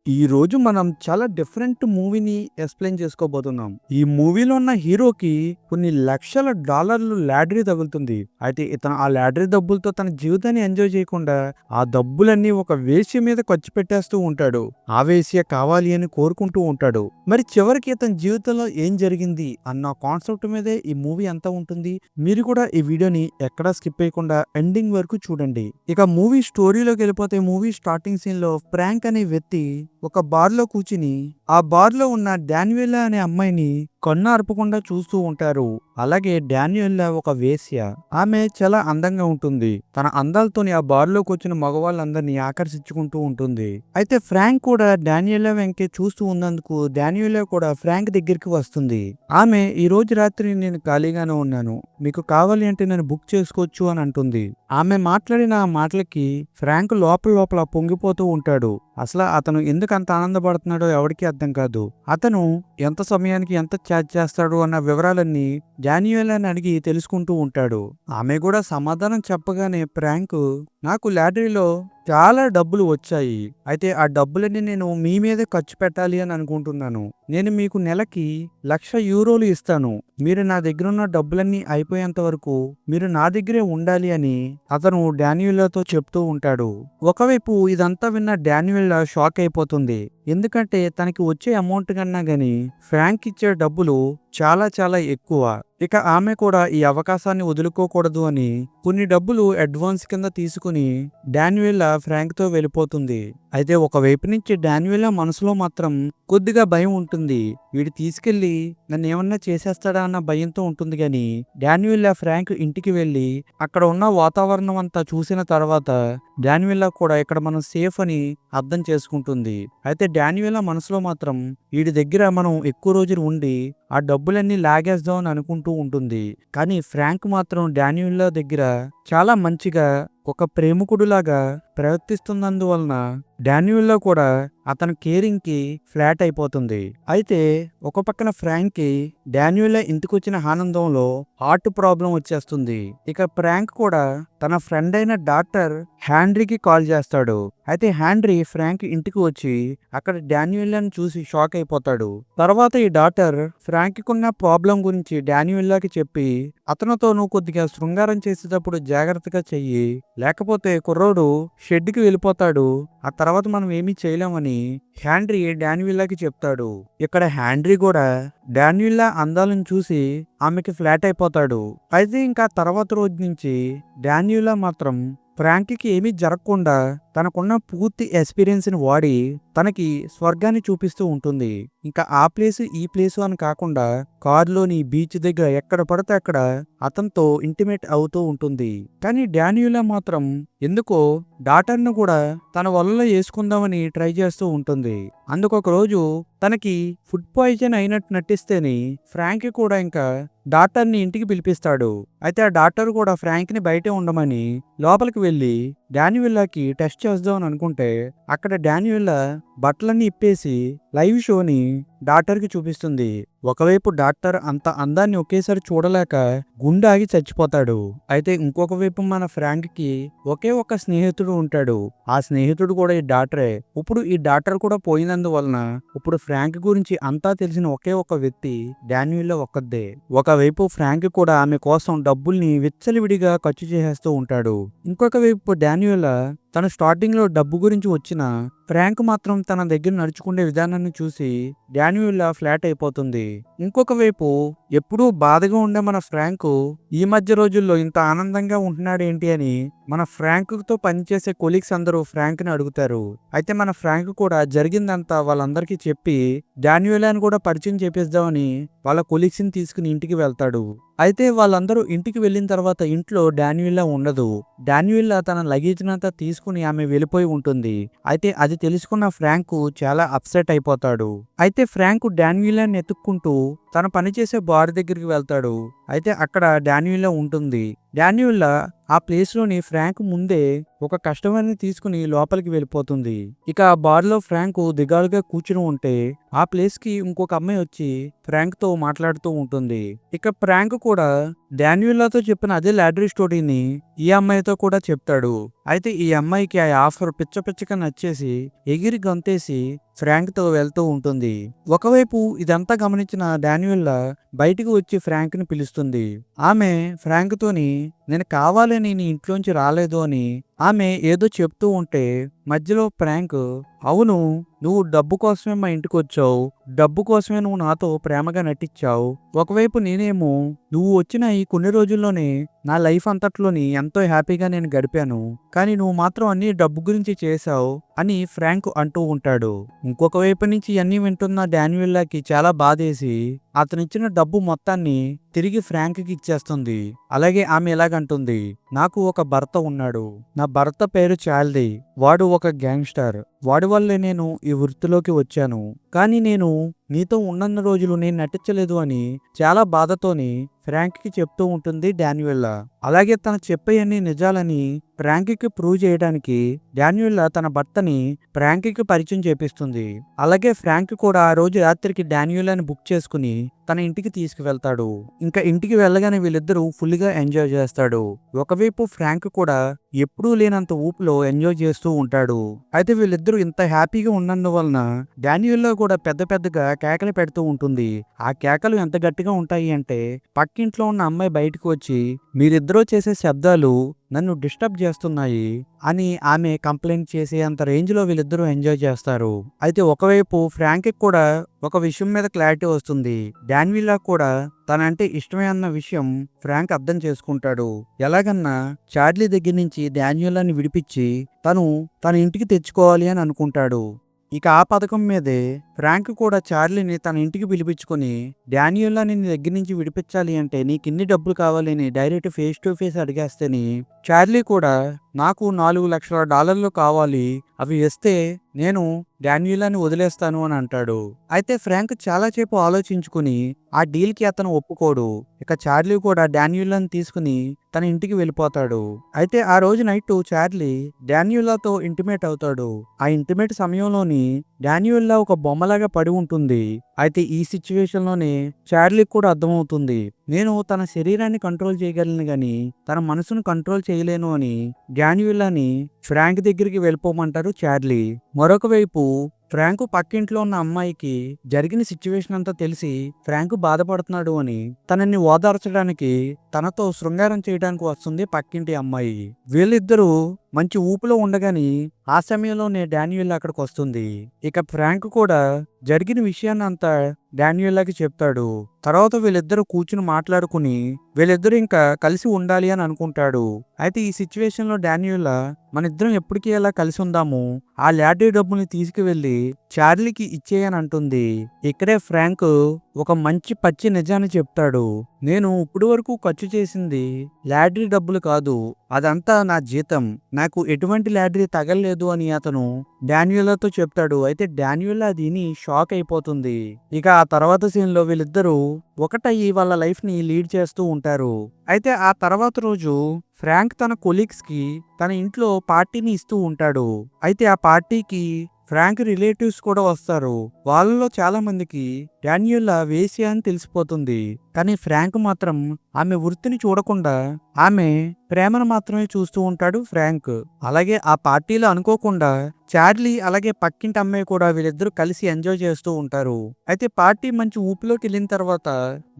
ఈ రోజు మనం చాలా డిఫరెంట్ మూవీని ఎక్స్ప్లెయిన్ చేసుకోబోతున్నాం. ఈ మూవీలో ఉన్న హీరోకి కొన్ని లక్షల డాలర్లు లాటరీ తగులుతుంది. అయితే ఇతను ఆ లాటరీ డబ్బులతో తన జీవితాన్ని ఎంజాయ్ చేయకుండా ఆ డబ్బులన్నీ ఒక వేశ్య మీద ఖర్చు పెట్టేస్తూ ఉంటాడు. ఆ వేశ్య కావాలి అని కోరుకుంటూ ఉంటాడు. మరి చివరికి ఇతని జీవితంలో ఏం జరిగింది అన్న కాన్సెప్ట్ మీదే ఈ మూవీ అంతా ఉంటుంది. మీరు కూడా ఈ వీడియోని ఎక్కడా స్కిప్ చేయకుండా ఎండింగ్ వరకు చూడండి. ఇక మూవీ స్టోరీలోకి వెళ్ళిపోతే మూవీ స్టార్టింగ్ సీన్ లో ఫ్రాంక్ అనే వ్యక్తి ఒక బార్లో కూర్చుని ఆ బార్లో ఉన్న డానియెల్లా అనే అమ్మాయిని కన్ను అర్పకుండా చూస్తూ ఉంటారు. అలాగే డానియెల్లా ఒక వేశ్య. ఆమె చాలా అందంగా ఉంటుంది. తన అందాలతోని ఆ బార్లోకి వచ్చిన మగవాళ్ళందరినీ ఆకర్షించుకుంటూ ఉంటుంది. అయితే ఫ్రాంక్ కూడా డానియెల్లా వెంకే చూస్తూ ఉన్నందుకు డానియెల్లా కూడా ఫ్రాంక్ దగ్గరికి వస్తుంది. ఆమె ఈ రోజు రాత్రి నేను ఖాళీగానే ఉన్నాను, మీకు కావాలి అంటే నేను బుక్ చేసుకోవచ్చు అని అంటుంది. ఆమె మాట్లాడిన ఆ మాటలకి ఫ్రాంక్ లోపల లోపల పొంగిపోతూ ఉంటాడు. అసలు అతను ఎందుకు అంత ఆనందపడుతున్నాడో ఎవరికీ అర్థం కాదు. అతను ఎంత సమయానికి ఎంత ఛార్జ్ చేస్తాడు అన్న వివరాలన్నీ డానియెల్లాని అడిగి తెలుసుకుంటూ ఉంటాడు. ఆమె కూడా సమాధానం చెప్పగానే ఫ్రాంక్, నాకు లాటరీలో చాలా డబ్బులు వచ్చాయి. అయితే ఆ డబ్బులన్నీ నేను మీ మీదే ఖర్చు పెట్టాలి అని అనుకుంటున్నాను. నేను మీకు నెలకి €1,00,000 ఇస్తాను. మీరు నా దగ్గర ఉన్న డబ్బులన్నీ అయిపోయేంత వరకు మీరు నా దగ్గరే ఉండాలి అని అతను డానియెల్లాతో చెప్తూ ఉంటాడు. ఒకవైపు ఇదంతా విన్న డానియెల్లా షాక్ అయిపోతుంది. ఎందుకంటే తనకి వచ్చే అమౌంట్ కన్నా గాని ఫ్రాంక్ ఇచ్చే డబ్బులు చాలా చాలా ఎక్కువ. ఇక ఆమె కూడా ఈ అవకాశాన్ని వదులుకోకూడదు అని కొన్ని డబ్బులు అడ్వాన్స్ కింద తీసుకుని డానియెల్లా ఫ్రాంక్ తో వెళ్ళిపోతుంది. అయితే ఒకవైపు నుంచి డానియెల్లా మనసులో మాత్రం కొద్దిగా భయం ఉంటుంది. వీడు తీసుకెళ్లి నన్ను ఏమన్నా చేసేస్తాడా అన్న భయంతో ఉంటుంది. గాని డానియెల్లా ఫ్రాంక్ ఇంటికి వెళ్ళి అక్కడ ఉన్న వాతావరణం అంతా చూసిన తర్వాత డానియెల్లా కూడా ఇక్కడ మనం సేఫ్ అని అర్థం చేసుకుంటుంది. అయితే డానియెల్లా మనసులో మాత్రం వీడి దగ్గర మనం ఎక్కువ రోజులు ఉండి ఆ డబ్బులన్నీ లాగేద్దాం అని అనుకుంటూ ఉంటుంది. కానీ ఫ్రాంక్ మాత్రం డానియెల్లా దగ్గర చాలా మంచిగా ఒక ప్రేమికుడులాగా ప్రవర్తిస్తున్నందువలన డానియెల్లా కూడా అతని కేరింగ్ కి ఫ్లాట్ అయిపోతుంది. అయితే ఒక పక్కన ఫ్రాంక్ కి డానియెల్లా ఇంటికొచ్చిన ఆనందంలో హార్ట్ ప్రాబ్లం వచ్చేస్తుంది. ఇక ఫ్రాంక్ కూడా తన ఫ్రెండ్ అయిన డాక్టర్ హ్యాండ్రీకి కాల్ చేస్తాడు. అయితే హ్యాండ్రీ ఫ్రాంక్ ఇంటికి వచ్చి అక్కడ డానియెల్లాని చూసి షాక్ అయిపోతాడు. తర్వాత ఈ డాక్టర్ ఫ్రాంక్ కున్న ప్రాబ్లం గురించి డానియెల్లాకి చెప్పి అతనితో నువ్వు కొద్దిగా శృంగారం చేసేటప్పుడు జాగ్రత్తగా చెయ్యి, లేకపోతే కుర్రోడు షెడ్కి వెళ్ళిపోతాడు, ఆ తర్వాత మనం ఏమీ చేయలేమని హ్యాండ్రీ డానియెల్లాకి చెప్తాడు. ఇక్కడ హ్యాండ్రీ కూడా డానియెల్లా అందాలను చూసి ఆమెకి ఫ్లాట్ అయిపోతాడు. అయితే ఇంకా తర్వాత రోజు నుంచి డానియెల్లా మాత్రం ఫ్రాంక్కి ఏమీ జరగకుండా తనకున్న పూర్తి ఎక్స్పీరియన్స్ని వాడి తనకి స్వర్గాన్ని చూపిస్తూ ఉంటుంది. ఇంకా ఆ ప్లేసు ఈ ప్లేసు అని కాకుండా కారులోని బీచ్ దగ్గర ఎక్కడ పడితే అక్కడ అతనితో ఇంటిమేట్ అవుతూ ఉంటుంది. కానీ డానియెల్లా మాత్రం ఎందుకో డాటర్ను కూడా తన వలలో వేసుకుందామని ట్రై చేస్తూ ఉంటుంది. అందుకు ఒక రోజు తనకి ఫుడ్ పాయిజన్ అయినట్టు నటిస్తేనే ఫ్రాంక్ కూడా ఇంకా డాక్టర్ని ఇంటికి పిలిపిస్తాడు. అయితే ఆ డాక్టర్ కూడా ఫ్రాంక్ ని బయటే ఉండమని లోపలికి వెళ్ళి డానియెల్లాకి టెస్ట్ చేద్దామని అనుకుంటే అక్కడ డానియెల్లా బట్టలన్నీ ఇప్పేసి లైవ్ షోని డాక్టర్కి చూపిస్తుంది. ఒకవైపు డాక్టర్ అంత అందాన్ని ఒకేసారి చూడలేక గుండె ఆగి చచ్చిపోతాడు. అయితే ఇంకొక వైపు మన ఫ్రాంక్ కి ఒకే ఒక స్నేహితుడు ఉంటాడు. ఆ స్నేహితుడు కూడా ఈ డాక్టరే. ఇప్పుడు ఈ డాక్టర్ కూడా పోయినందువలన ఇప్పుడు ఫ్రాంక్ గురించి అంతా తెలిసిన ఒకే ఒక వ్యక్తి డానియెల్లా ఒక్కదే. ఒకవైపు ఫ్రాంక్ కూడా ఆమె కోసం డబ్బుల్ని విచ్చలవిడిగా ఖర్చు చేసేస్తూ ఉంటాడు. ఇంకొక వైపు డానియెల్లా తను స్టార్టింగ్ లో డబ్బు గురించి వచ్చిన ఫ్రాంక్ మాత్రం తన దగ్గర నడుచుకునే విధానాన్ని చూసి డానియెల్లా ఫ్లాట్ అయిపోతుంది. ఇంకొక వైపు ఎప్పుడూ బాధగా ఉండే మన ఫ్రాంక్ ఈ మధ్య రోజుల్లో ఇంత ఆనందంగా ఉంటున్నాడు ఏంటి అని మన ఫ్రాంక్ తో పనిచేసే కొలీగ్స్ అందరూ ఫ్రాంక్ ని అడుగుతారు. అయితే మన ఫ్రాంక్ కూడా జరిగిందంతా వాళ్ళందరికీ చెప్పి డానియెల్లాని కూడా పరిచయం చేపిద్దామని వాళ్ళ కొలీగ్స్ ని తీసుకుని ఇంటికి వెళ్తాడు. అయితే వాళ్ళందరూ ఇంటికి వెళ్ళిన తర్వాత ఇంట్లో డానియెల్లా ఉండదు. డానియెల్లా తన లగేజ్ నంతా తీసుకుని ఆమె వెళ్ళిపోయి ఉంటుంది. అయితే అది తెలుసుకున్న ఫ్రాంక్ చాలా అప్సెట్ అయిపోతాడు. అయితే ఫ్రాంక్ డానియెల్లాని ఎత్తుక్కుంటూ తన పనిచేసే బార్ దగ్గరికి వెళ్తాడు. అయితే అక్కడ డానియెల్లా ఉంటుంది. డానియెల్లా ఆ ప్లేస్లోని ఫ్రాంక్ ముందే ఒక కస్టమర్ని తీసుకుని లోపలికి వెళ్ళిపోతుంది. ఇక ఆ బార్లో ఫ్రాంక్ దిగాలుగా కూర్చుని ఉంటే ఆ ప్లేస్కి ఇంకొక అమ్మాయి వచ్చి ఫ్రాంక్తో మాట్లాడుతూ ఉంటుంది. ఇక ఫ్రాంక్ కూడా డానియెల్లాతో చెప్పిన అదే లాటరీ స్టోరీని ఈ అమ్మాయితో కూడా చెప్తాడు. అయితే ఈ అమ్మాయికి ఆ ఆఫర్ పిచ్చ పిచ్చగా నచ్చేసి ఎగిరి గంతేసి ఫ్రాంక్తో వెళ్తూ ఉంటుంది. ఒకవైపు ఇదంతా గమనించిన డానియెల్లా బయటికి వచ్చి ఫ్రాంక్ని పిలుస్తుంది. ఆమె ఫ్రాంక్తోని నేను కావాలని నీ ఇంట్లోంచి రాలేదు అని ఆమె ఏదో చెప్తూ ఉంటే మధ్యలో ఫ్రాంక్ అవును నువ్వు డబ్బు కోసమే మా ఇంటికి వచ్చావు, డబ్బు కోసమే నువ్వు నాతో ప్రేమగా నటించావు, ఒకవైపు నేనేమో నువ్వు వచ్చిన ఈ కొన్ని రోజుల్లోనే నా లైఫ్ అంతట్లోని ఎంతో హ్యాపీగా నేను గడిపాను, కానీ నువ్వు మాత్రం అన్ని డబ్బు గురించి చేశావు అని ఫ్రాంక్ అంటూ ఉంటాడు. ఇంకొక వైపు నుంచి ఇవన్నీ వింటున్న డానియెల్లాకి చాలా బాధేసి అతనిచ్చిన డబ్బు మొత్తాన్ని తిరిగి ఫ్రాంక్కి ఇచ్చేస్తుంది. అలాగే ఆమె ఇలాగంటుంది, నాకు ఒక భర్త ఉన్నాడు, నా భర్త పేరు చార్లీ, వాడు ఒక గ్యాంగ్స్టర్, వాడి వల్లే నేను ఈ వృత్తిలోకి వచ్చాను, కానీ నేను నీతో ఉన్నన్ని రోజులు నేను నటించలేదు అని చాలా బాధతోని ఫ్రాంక్కి చెప్తూ ఉంటుంది డానియెల్లా. అలాగే తను చెప్పేయన్ని నిజాలని ఫ్రాంక్కి ప్రూవ్ చేయడానికి డానియెల్లా తన భర్తని ఫ్రాంక్కి పరిచయం చేపిస్తుంది. అలాగే ఫ్రాంక్ కూడా ఆ రోజు రాత్రికి డానియెల్లాని బుక్ చేసుకుని తన ఇంటికి తీసుకువెళ్తాడు. ఇంకా ఇంటికి వెళ్ళగానే వీళ్ళిద్దరూ ఫుల్గా ఎంజాయ్ చేస్తాడు. ఒకవైపు ఫ్రాంక్ కూడా ఎప్పుడూ లేనంత ఊపులో ఎంజాయ్ చేస్తూ ఉంటాడు. అయితే వీళ్ళిద్దరూ ఇంత హ్యాపీగా ఉన్నందువలన డానియెల్లా కూడా పెద్ద పెద్దగా కేకలు పెడుతూ ఉంటుంది. ఆ కేకలు ఎంత గట్టిగా ఉంటాయి అంటే పక్కింట్లో ఉన్న అమ్మాయి బయటకు వచ్చి మీరిద్దరూ చేసే శబ్దాలు నన్ను డిస్టర్బ్ చేస్తున్నాయి అని ఆమె కంప్లైంట్ చేసే అంత రేంజ్ లో వీళ్ళిద్దరూ ఎంజాయ్ చేస్తారు. అయితే ఒకవైపు ఫ్రాంక్ కూడా ఒక విషయం మీద క్లారిటీ వస్తుంది. డానియెల్లా కూడా తనంటే ఇష్టమే అన్న విషయం ఫ్రాంక్ అర్థం చేసుకుంటాడు. ఎలాగన్నా చార్లీ దగ్గర నుంచి డానియెల్లాని విడిపించి తన ఇంటికి తెచ్చుకోవాలి అని అనుకుంటాడు. ఇక ఆ పథకం మీదే ఫ్రాంక్ కూడా చార్లీని తన ఇంటికి పిలిపించుకొని డానియెల్లాని నీ దగ్గర నుంచి విడిపించాలి అంటే నీకు ఇన్ని డబ్బులు కావాలని డైరెక్ట్ ఫేస్ టు ఫేస్ అడిగేస్తేని చార్లీ కూడా నాకు $4,00,000 కావాలి, అవి ఇస్తే నేను డానియెల్లాని వదిలేస్తాను అని అంటాడు. అయితే ఫ్రాంక్ చాలాసేపు ఆలోచించుకుని ఆ డీల్కి అతను ఒప్పుకోడు. ఇక చార్లీ కూడా డానియెల్లాని తీసుకుని తన ఇంటికి వెళ్ళిపోతాడు. అయితే ఆ రోజు నైట్ చార్లీ డానియెల్లాతో ఇంటిమేట్ అవుతాడు. ఆ ఇంటిమేట్ సమయంలోని డానియెల్లా ఒక బొమ్మలాగా పడి ఉంటుంది. అయితే ఈ సిచ్యువేషన్ లోనే చార్లీకి కూడా అర్థమవుతుంది, నేను తన శరీరాన్ని కంట్రోల్ చేయగలను గాని తన మనసును కంట్రోల్ చేయలేను అని డానియెల్లాని ఫ్రాంక్ దగ్గరికి వెళ్ళిపోమంటారు చార్లీ. మరొక వైపు ఫ్రాంక్ పక్కింట్లో ఉన్న అమ్మాయికి జరిగిన సిచ్యువేషన్ అంతా తెలిసి ఫ్రాంక్ బాధపడుతున్నాడు అని తనని ఓదార్చడానికి తనతో శృంగారం చేయడానికి వస్తుంది పక్కింటి అమ్మాయి. వీళ్ళిద్దరూ మంచి ఊపులో ఉండగాని ఆ సమయంలోనే డానియెల్లా అక్కడికి వస్తుంది. ఇక ఫ్రాంక్ కూడా జరిగిన విషయాన్ని అంతా డానియెల్లాకి చెప్తాడు. తర్వాత వీళ్ళిద్దరూ కూర్చుని మాట్లాడుకుని వీళ్ళిద్దరూ ఇంకా కలిసి ఉండాలి అని అనుకుంటాడు. అయితే ఈ సిచ్యువేషన్ లో డానియెల్లా మన ఇద్దరం ఎప్పటికీ ఎలా కలిసి ఉందాము, ఆ లాటరీ డబ్బుల్ని తీసుకువెళ్ళి చార్లీకి ఇచ్చేయని అంటుంది. ఇక్కడే ఫ్రాంక్ ఒక మంచి పచ్చి నిజాన్ని చెప్తాడు. నేను ఇప్పుడు వరకు ఖర్చు చేసింది లాటరీ డబ్బులు కాదు, అదంతా నా జీతం, నాకు ఎటువంటి లాటరీ తగలలేదు అని అతను డానియెల్లాతో చెప్తాడు. అయితే డానియెల్లా దీని షాక్ అయిపోతుంది. ఇక ఆ తర్వాత సీన్ లో వీళ్ళిద్దరూ ఒకటయ్యి వాళ్ళ లైఫ్ ని లీడ్ చేస్తూ ఉంటారు. అయితే ఆ తర్వాత రోజు ఫ్రాంక్ తన కొలీగ్స్ కి తన ఇంట్లో పార్టీని ఇస్తూ ఉంటాడు. అయితే ఆ పార్టీకి ఫ్రాంక్ రిలేటివ్స్ కూడా వస్తారు. వాళ్ళలో చాలా మందికి డానియెల్లా వేశ్య అని తెలిసిపోతుంది. కానీ ఫ్రాంక్ మాత్రం ఆమె వృత్తిని చూడకుండా ఆమె ప్రేమను మాత్రమే చూస్తూ ఉంటాడు ఫ్రాంక్. అలాగే ఆ పార్టీలో అనుకోకుండా చార్లీ అలాగే పక్కింటి అమ్మాయి కూడా వీళ్ళిద్దరూ కలిసి ఎంజాయ్ చేస్తూ ఉంటారు. అయితే పార్టీ మంచి ఊపిలోకి వెళ్ళిన తర్వాత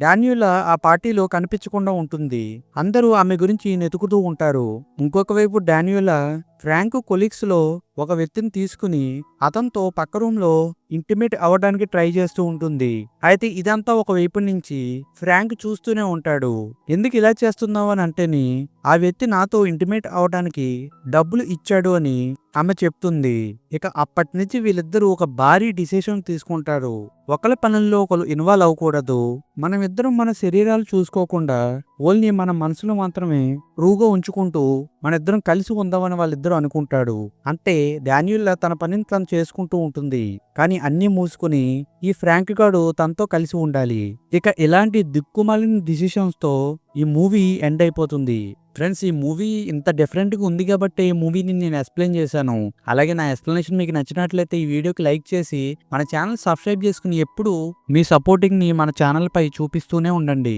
డానియెల్లా ఆ పార్టీలో కనిపించకుండా ఉంటుంది. అందరూ ఆమె గురించి వెతుకుతూ ఉంటారు. ఇంకొక వైపు డానియెల్లా ఫ్రాంక్ కొలీగ్స్ లో ఒక వ్యక్తిని తీసుకుని అతనితో పక్క రూమ్ లో ఇంటిమేట్ అవ్వడానికి ట్రై చేస్తూ ఉంటుంది. అయితే ఇదంతా ఒక వైపు నుంచి ఫ్రాంక్ చూస్తూనే ఉంటాడు. ఎందుకు ఇలా చేస్తున్నావు అని అంటేని ఆ వ్యక్తి నాతో ఇంటిమేట్ అవడానికి డబ్బులు ఇచ్చాడు అని ఆమె చెప్తుంది. ఇక అప్పటి నుంచి వీళ్ళిద్దరూ ఒక భారీ డిసిషన్ తీసుకుంటారు. ఒకళ్ళ పనుల్లో ఒకరు ఇన్వాల్వ్ అవ్వకూడదు, మనం ఇద్దరం మన శరీరాలు చూసుకోకుండా ఓన్లీ మన మనసులో మాత్రమే ట్రూగా ఉంచుకుంటూ మన ఇద్దరం కలిసి ఉందామని వాళ్ళిద్దరూ అనుకుంటాడు. అంటే డానియెల్లా తన పనిని తను చేసుకుంటూ ఉంటుంది, కానీ అన్నీ మూసుకుని ఈ ఫ్రాంక్ గాడు తనతో కలిసి ఉండాలి. ఇక ఇలాంటి దిక్కుమాలిన డిసిషన్స్ తో ఈ మూవీ ఎండ్ అయిపోతుంది. ఫ్రెండ్స్, ఈ మూవీ ఇంత డిఫరెంట్‌గా ఉంది గాబట్టే ఈ మూవీని నేను ఎక్స్‌ప్లెయిన్ చేశాను. అలాగే నా ఎక్స్‌ప్లనేషన్ మీకు నచ్చినట్లయితే ఈ వీడియోకి లైక్ చేసి మన ఛానెల్ సబ్స్క్రైబ్ చేసుకొని ఎప్పుడూ మీ సపోర్టింగ్‌ని మన ఛానెల్‌పై చూపిస్తూనే ఉండండి.